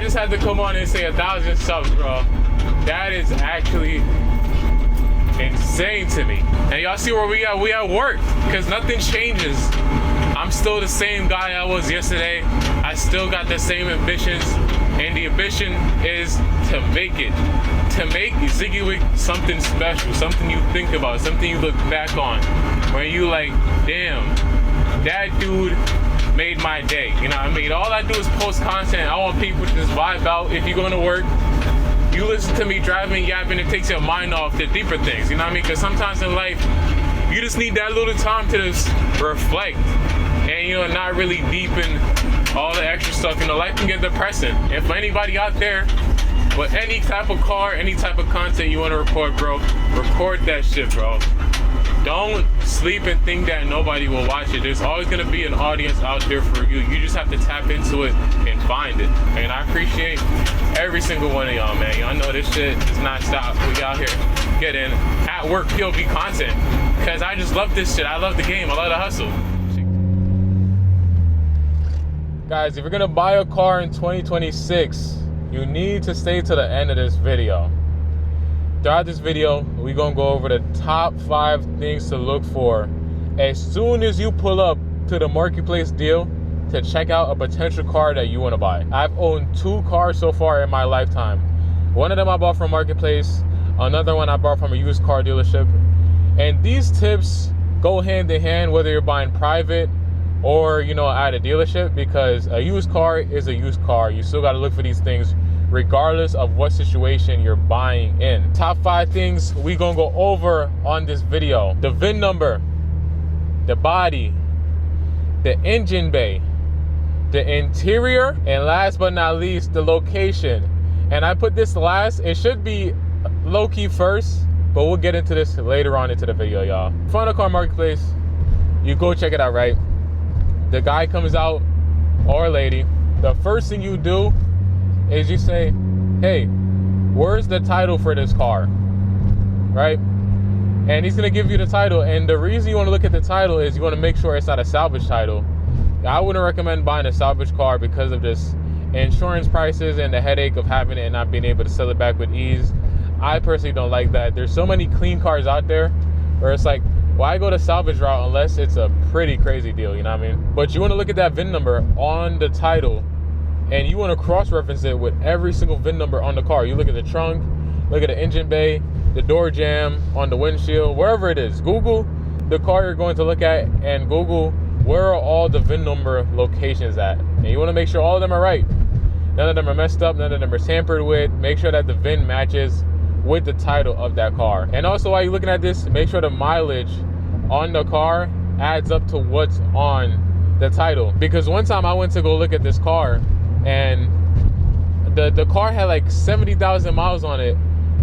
I just had to come on and say 1,000 subs, bro. That is actually insane to me. And y'all see where we at? We at work, because nothing changes. I'm still the same guy I was yesterday. I still got the same ambitions, and the ambition is to make it. To make Ziggy Wick something special, something you think about, something you look back on, where you like, damn, that dude made my day. You know what I mean? All I do is post content. I want people to just vibe out. If you're going to work, you listen to me driving, yapping, it takes your mind off the deeper things. You know what I mean? Because sometimes in life, you just need that little time to just reflect and, you know, not really deepen all the extra stuff. You know, life can get depressing. And for anybody out there with any type of car, any type of content you want to record, bro, record that shit, bro. Don't sleep and think that nobody will watch it. There's always going to be an audience out there for you. You just have to tap into it and find it. And I appreciate every single one of y'all, man. Y'all know this shit is not stop. We out here getting at work POV content, because I just love this shit. I love the game. I love the hustle. Guys, if you're going to buy a car in 2026, you need to stay to the end of this video. Throughout this video, we're gonna go over the top 5 things to look for as soon as you pull up to the marketplace deal to check out a potential car that you wanna buy. I've owned 2 cars so far in my lifetime. One of them I bought from marketplace, another one I bought from a used car dealership. And these tips go hand in hand whether you're buying private or, you know, at a dealership, because a used car is a used car. You still gotta look for these things regardless of what situation you're buying in. Top 5 things we gonna go over on this video: the VIN number, the body, the engine bay, the interior, and last but not least, the location. And I put this last. It should be low-key first, but we'll get into this later on into the video, y'all. Find a car marketplace, you go check it out, right? The guy comes out, or lady, the first thing you do is you say, hey, where's the title for this car, right? And he's gonna give you the title. And the reason you wanna look at the title is you wanna make sure it's not a salvage title. I wouldn't recommend buying a salvage car because of this insurance prices and the headache of having it and not being able to sell it back with ease. I personally don't like that. There's so many clean cars out there where it's like, why go the salvage route unless it's a pretty crazy deal, you know what I mean? But you wanna look at that VIN number on the title, and you want to cross-reference it with every single VIN number on the car. You look at the trunk, look at the engine bay, the door jamb, on the windshield, wherever it is. Google the car you're going to look at and Google where are all the VIN number locations at. And you want to make sure all of them are right. None of them are messed up, none of them are tampered with. Make sure that the VIN matches with the title of that car. And also, while you're looking at this, make sure the mileage on the car adds up to what's on the title. Because one time I went to go look at this car, and the car had like 70,000 miles on it,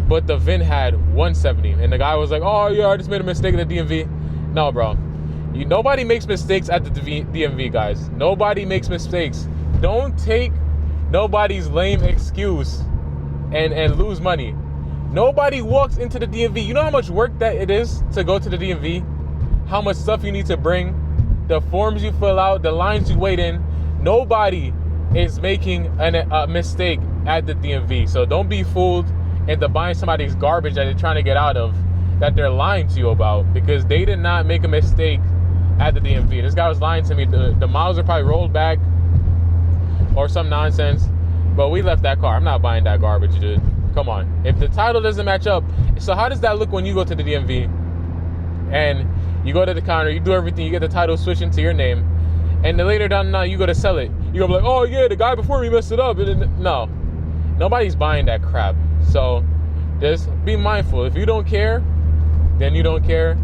but the VIN had 170. And the guy was like, oh yeah, I just made a mistake at the DMV. No, bro. Nobody makes mistakes at the DMV, guys. Nobody makes mistakes. Don't take nobody's lame excuse and lose money. Nobody walks into the DMV. You know how much work that it is to go to the DMV? How much stuff you need to bring, the forms you fill out, the lines you wait in. Nobody is making a mistake at the DMV. So don't be fooled into buying somebody's garbage that they're trying to get out of, that they're lying to you about, because they did not make a mistake at the DMV. This guy was lying to me. The miles are probably rolled back or some nonsense, but we left that car. I'm not buying that garbage, dude. Come on. If the title doesn't match up, so how does that look when you go to the DMV and you go to the counter, you do everything, you get the title switched into your name, and then later down the line you go to sell it, you go like, oh yeah, the guy before me messed it up. No, nobody's buying that crap. So just be mindful. If you don't care, then you don't care,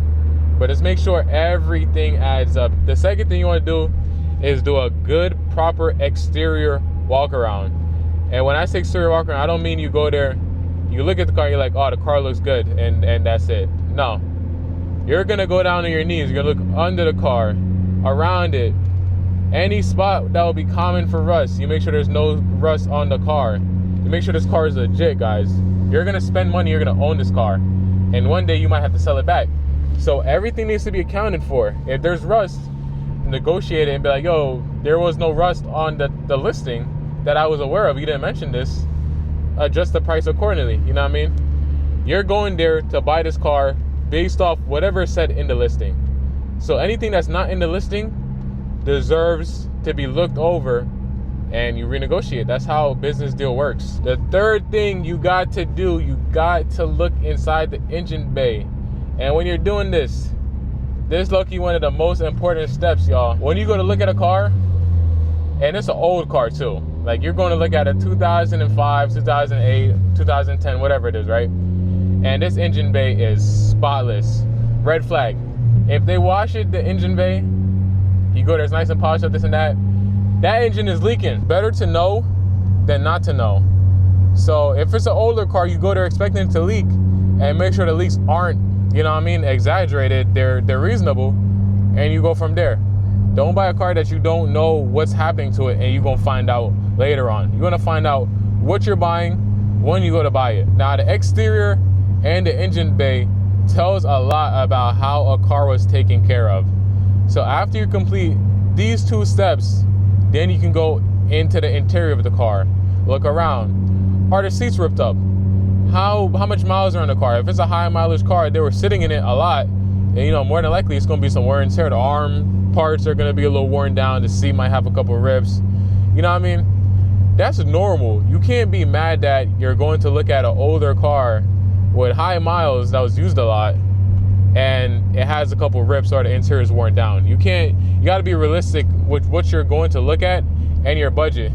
but just make sure everything adds up. The second thing you want to do is do a good, proper exterior walk around. And when I say exterior walk around, I don't mean you go there, you look at the car, you're like, oh, the car looks good, and that's it. No, you're gonna go down on your knees, you're gonna look under the car, around it, any spot that will be common for rust. You make sure there's no rust on the car. You make sure this car is legit, guys. You're gonna spend money, you're gonna own this car, and one day you might have to sell it back. So everything needs to be accounted for. If there's rust, negotiate it and be like, yo, there was no rust on the listing, that I was aware of, you didn't mention this, adjust the price accordingly. You know what I mean? You're going there to buy this car based off whatever is said in the listing. So anything that's not in the listing deserves to be looked over and you renegotiate. That's how a business deal works. The third thing you got to do, you got to look inside the engine bay. And when you're doing this is low-key one of the most important steps, y'all. When you go to look at a car, and it's an old car too, like you're going to look at a 2005, 2008, 2010, whatever it is, right? And this engine bay is spotless. Red flag. If they wash it, the engine bay, you go there, it's nice and polished up, this and that, that engine is leaking. Better to know than not to know. So if it's an older car, you go there expecting it to leak and make sure the leaks aren't, you know what I mean, exaggerated. They're reasonable, and you go from there. Don't buy a car that you don't know what's happening to it, and you're gonna find out later on. You're gonna find out what you're buying when you go to buy it. Now, the exterior and the engine bay tells a lot about how a car was taken care of. So after you complete these two steps, then you can go into the interior of the car. Look around. Are the seats ripped up? How much miles are in the car? If it's a high mileage car, they were sitting in it a lot, and you know, more than likely it's gonna be some wear and tear. The arm parts are gonna be a little worn down. The seat might have a couple rips. You know what I mean? That's normal. You can't be mad that you're going to look at an older car with high miles that was used a lot and it has a couple rips or the interior is worn down. You gotta be realistic with what you're going to look at and your budget.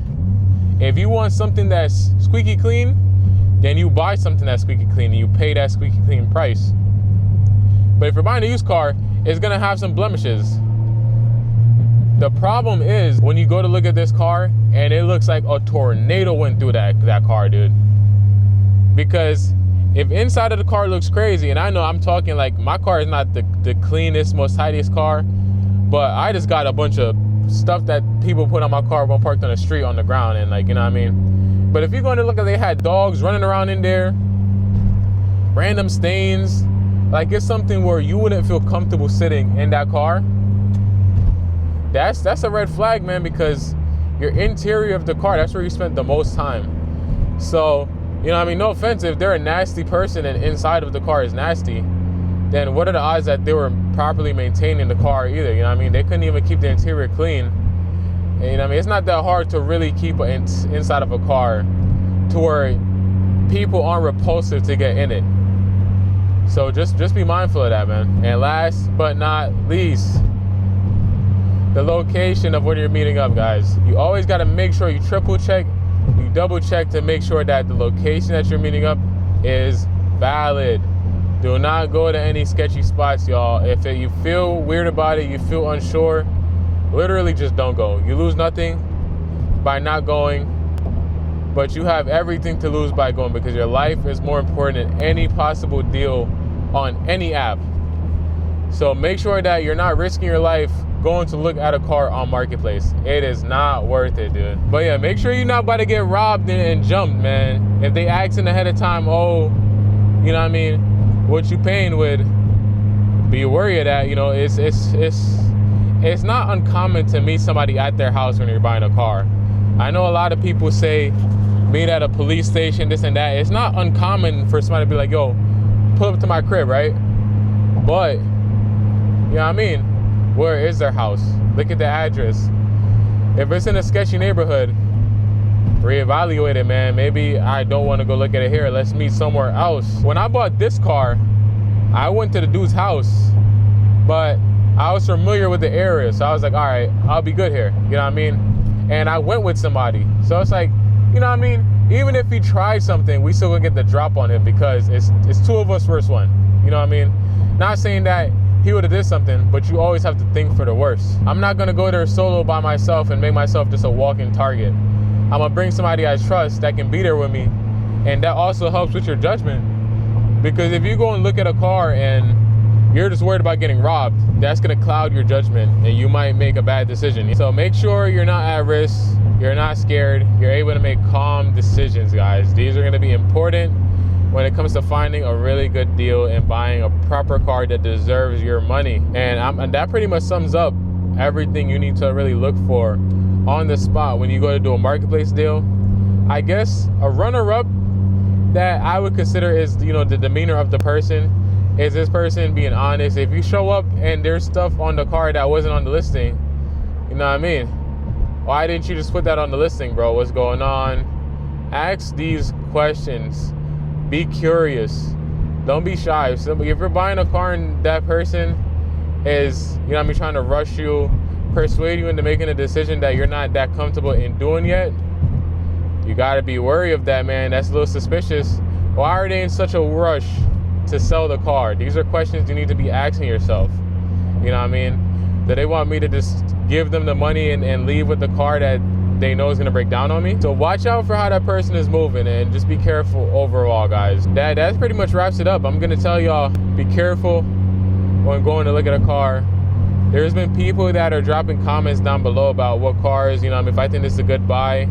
If you want something that's squeaky clean, then you buy something that's squeaky clean and you pay that squeaky clean price. But if you're buying a used car, it's gonna have some blemishes. The problem is when you go to look at this car and it looks like a tornado went through that car, dude. Because if inside of the car looks crazy, and I know I'm talking like my car is not the cleanest, most tidiest car, but I just got a bunch of stuff that people put on my car when parked on the street on the ground, and like, you know what I mean? But if you're going to look at, they had dogs running around in there, random stains, like it's something where you wouldn't feel comfortable sitting in that car. That's a red flag, man, because your interior of the car, that's where you spent the most time. So, you know what I mean? No offense, if they're a nasty person and inside of the car is nasty, then what are the odds that they were properly maintaining the car either? You know what I mean? They couldn't even keep the interior clean. And, you know what I mean? It's not that hard to really keep inside of a car to where people aren't repulsive to get in it. So just be mindful of that, man. And last but not least, the location of where you're meeting up, guys. You always got to make sure you triple check, you double check to make sure that the location that you're meeting up is valid. Do not go to any sketchy spots, y'all. If you feel weird about it, you feel unsure, literally just don't go. You lose nothing by not going, but you have everything to lose by going, because your life is more important than any possible deal on any app. So make sure that you're not risking your life going to look at a car on Marketplace. It is not worth it, dude. But yeah, make sure you're not about to get robbed and jumped, man. If they ask in ahead of time, oh, you know what I mean, what you paying with, be wary of that. You know, it's not uncommon to meet somebody at their house when you're buying a car. I know a lot of people say meet at a police station, this and that. It's not uncommon for somebody to be like, yo, pull up to my crib, right? But, you know what I mean? Where is their house? Look at the address. If it's in a sketchy neighborhood, reevaluate it, man. Maybe I don't want to go look at it here. Let's meet somewhere else. When I bought this car, I went to the dude's house, but I was familiar with the area. So I was like, all right, I'll be good here. You know what I mean? And I went with somebody. So it's like, you know what I mean? Even if he tried something, we still gonna get the drop on him because it's two of us versus one. You know what I mean? Not saying that he would have did something, but you always have to think for the worst. I'm not gonna go there solo by myself and make myself just a walking target. I'm gonna bring somebody I trust that can be there with me, and that also helps with your judgment. Because if you go and look at a car and you're just worried about getting robbed, that's gonna cloud your judgment and you might make a bad decision. So make sure you're not at risk, you're not scared, you're able to make calm decisions, guys. These are gonna be important when it comes to finding a really good deal and buying a proper car that deserves your money. And that pretty much sums up everything you need to really look for on the spot when you go to do a marketplace deal. I guess a runner-up that I would consider is, you know, the demeanor of the person. Is this person being honest? If you show up and there's stuff on the car that wasn't on the listing, you know what I mean? Why didn't you just put that on the listing, bro? What's going on? Ask these questions. Be curious. Don't be shy. If you're buying a car and that person is, you know what I mean, trying to rush you, persuade you into making a decision that you're not that comfortable in doing yet, you gotta be wary of that, man. That's a little suspicious. Why are they in such a rush to sell the car? These are questions you need to be asking yourself. You know what I mean? Do they want me to just give them the money and leave with the car that they know is gonna break down on me? So watch out for how that person is moving and just be careful overall, guys. That pretty much wraps it up. I'm gonna tell y'all, be careful when going to look at a car. There's been people that are dropping comments down below about what cars, you know, if I think this is a good buy.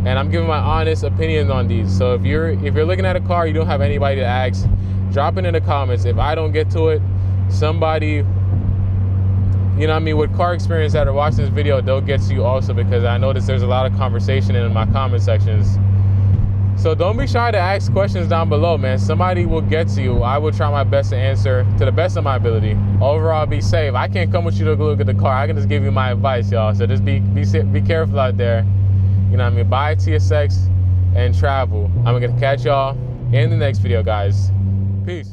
And I'm giving my honest opinion on these. So if you're looking at a car, you don't have anybody to ask, drop it in the comments. If I don't get to it, somebody, you know what I mean, with car experience that are watching this video, they'll get to you also, because I notice there's a lot of conversation in my comment sections. So don't be shy to ask questions down below, man. Somebody will get to you. I will try my best to answer to the best of my ability. Overall, be safe. I can't come with you to look at the car. I can just give you my advice, y'all. So just be careful out there. You know what I mean? Buy TSX and travel. I'm gonna catch y'all in the next video, guys. Peace.